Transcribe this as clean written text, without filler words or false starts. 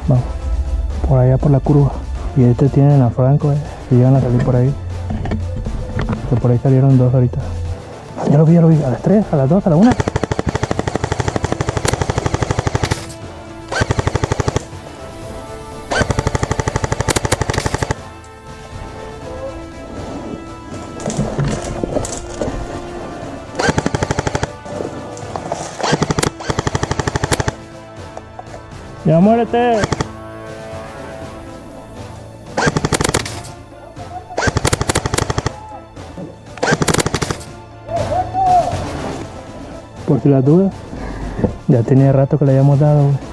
Vamos. Por allá por la curva. Y este tienen a Franco, que llegan a salir por ahí. Que por ahí salieron dos ahorita. Ya lo vi, a las 3, a las 2, a la 1. Ya muérete. Por si las dudas, ya tenía rato que le habíamos dado, güey.